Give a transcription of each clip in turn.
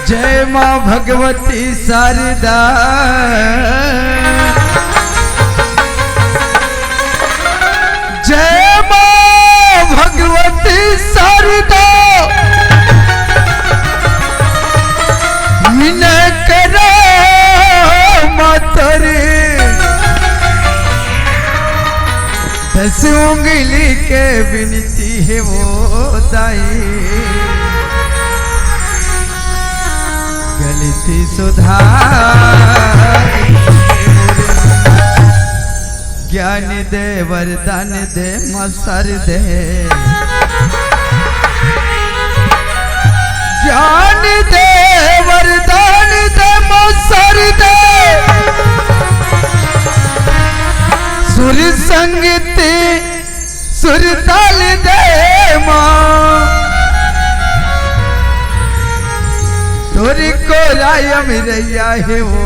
जय माँ भगवती शारदा, जय माँ भगवती शारदा, विनय करो मातरे, 10 उंगली के विनती है वो दाई, गलती सुधार, ज्ञान दे वरदान दे मसर दे, ज्ञान दे वरदान दे मसर दे, सुर संगीत सुर ताल दे माँ, तोरी को राय मिरैया है वो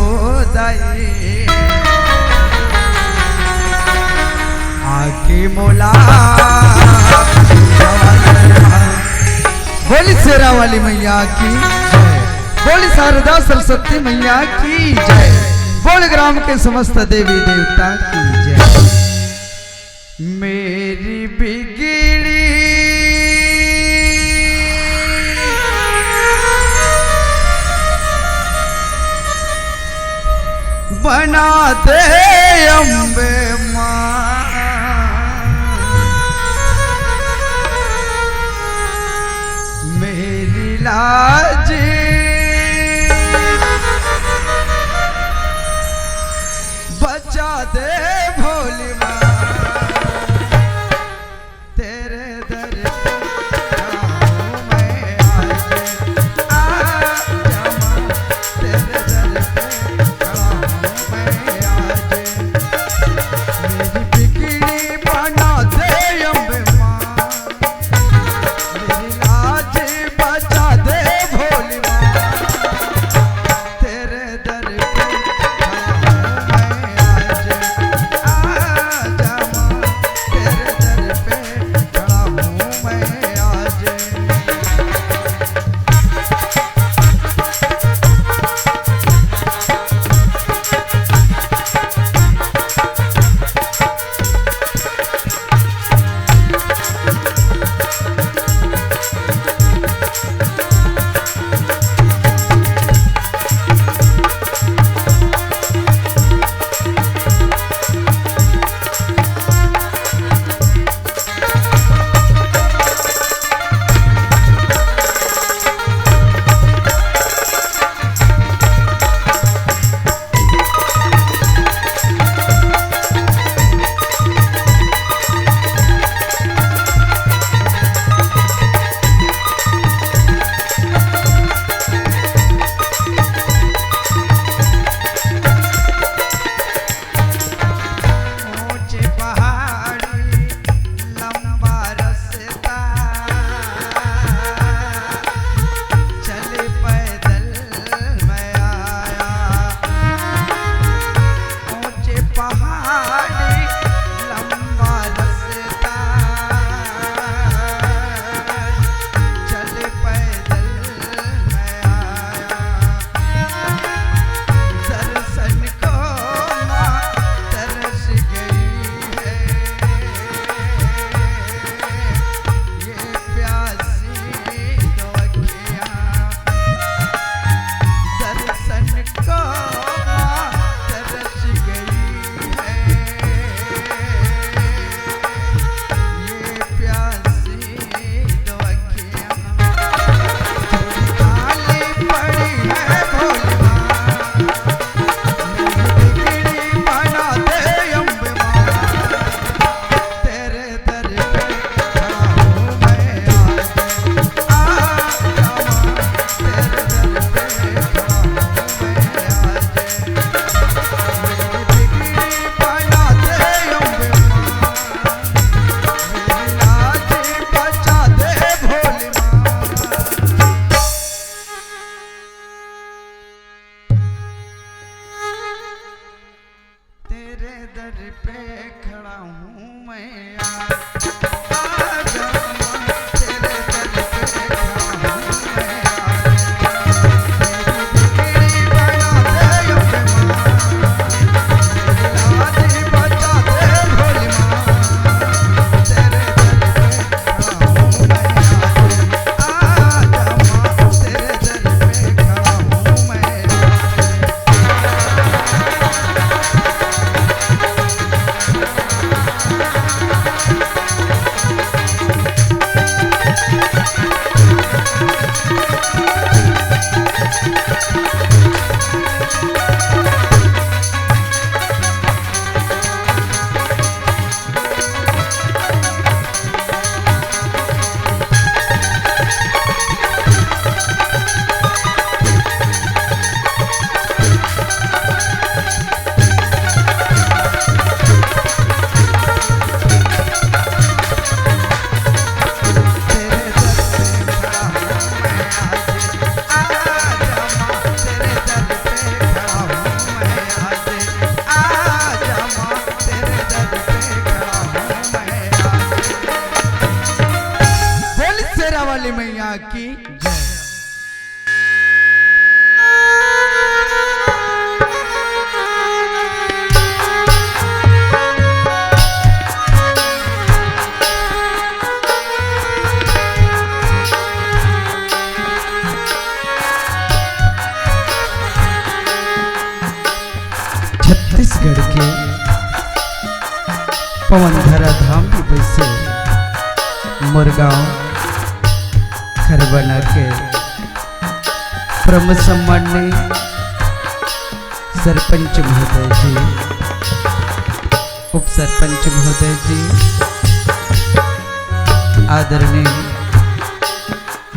दाई, आके मोला बोली शेरा वाली मैया की जय, बोली शारदा सरस्वती मैया की जय, बोल ग्राम के समस्त देवी देवता की जय। मेरी बिगड़ी बना दे अम्बे माँ, मेरी लाज बचा दे भोली माँ, तेरे दर पे आऊं मैं आज, तेरे दर पे मैया की जय। छत्तीसगढ़ के पवनधरा धाम में बसे मुरगांव खरबना के प्रमुख सम्माननीय सरपंच महोदय जी, उप सरपंच महोदय जी, आदरणीय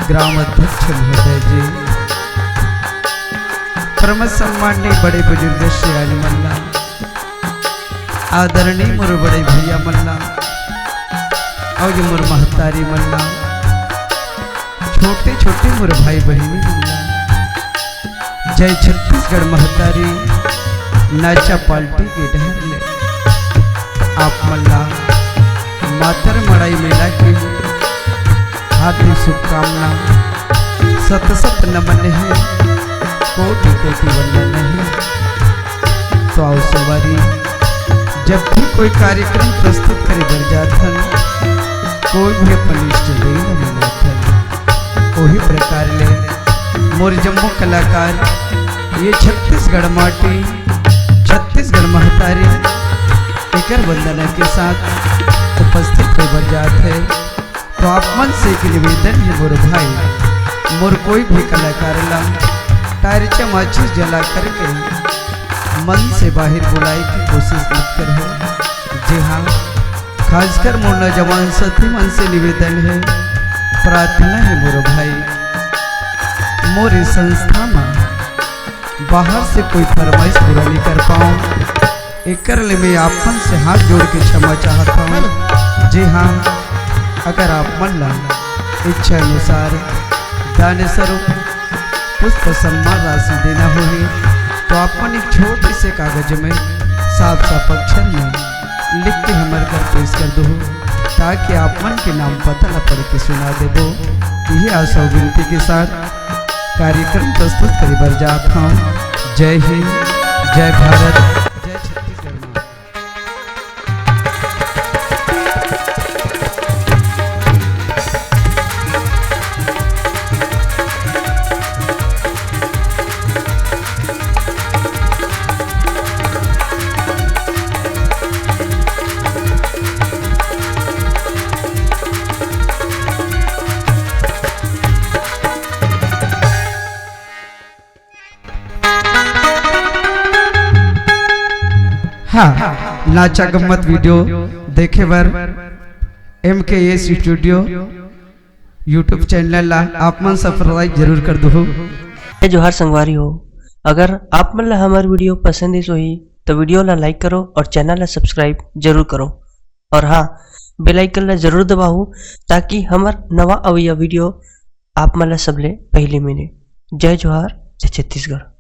ग्राम अध्यक्ष महोदय जी, प्रमुख सम्माननीय बड़े बुजुर्ग श्री मल्ला, आदरणीय मोर बड़े भैया मल्ला और मोर महतारी मल्ला, छोटे छोटे मोर भाई बहनी मल्ला, जय छत्तीसगढ़ महतारी नाचा पार्टी के डहर ले आप मल्ला मातर मड़ाई मेला की हार्दिक शुभकामना, सत सत नमन है, कोटि कोटि वंदन है। तो आओ सवारी, जब भी कोई कार्यक्रम प्रस्तुत करे बर जाथन, कोई भी अपन इष्ट देव मनाथन, वही प्रकार ले मोर जम्मू कलाकार ये छत्तीसगढ़ माटी छत्तीसगढ़ महतारी एकर वंदना के साथ उपस्थित हो बर जात है। तो आप मन से एक निवेदन है मोर भाई, मोर कोई भी कलाकार ला टायरचा माचिस जला करके मन से बाहर बुलाए की कोशिश मत करो। जी हाँ, खासकर मोर नौजवान साथी मन से निवेदन है, प्रार्थना है मोर भाई, मोर इस संस्था में बाहर से कोई फरमाइश पूरा नहीं कर पाऊँ, एक लिए मैं आप मन से हाथ जोड़ के क्षमा चाहता हूँ। जी हाँ, अगर आप मन ला इच्छा अनुसार दान स्वरूप पुष्प सम्मान राशि देना हो तो अपन एक छोटे से कागज में साफ साफ अक्षर में लिख के हमारे घर पेश कर दो, ताकि आप मन के नाम पता न पढ़ के सुना दे दो। यही आशा विनती के साथ कार्यक्रम प्रस्तुत करी बर जाता हूँ। जय हिंद, जय भारत, जय छत्तीसगढ़। हाँ, नाचा गम्मत वीडियो देखे बर MKS स्टूडियो यूट्यूब चैनल ला आप मन सब्सक्राइब जरूर कर दो। जोहार संगवारी हो, अगर आप मन ला हमार वीडियो पसंद ही तो वीडियो ला लाइक करो और चैनल ला सब्सक्राइब जरूर करो। और हाँ, बेल आइकन ला जरूर दबाओ ताकि हमार नवा अवैया वीडियो आप मन ला सबले पहले मिले। जय जोहार, जय छत्तीसगढ़।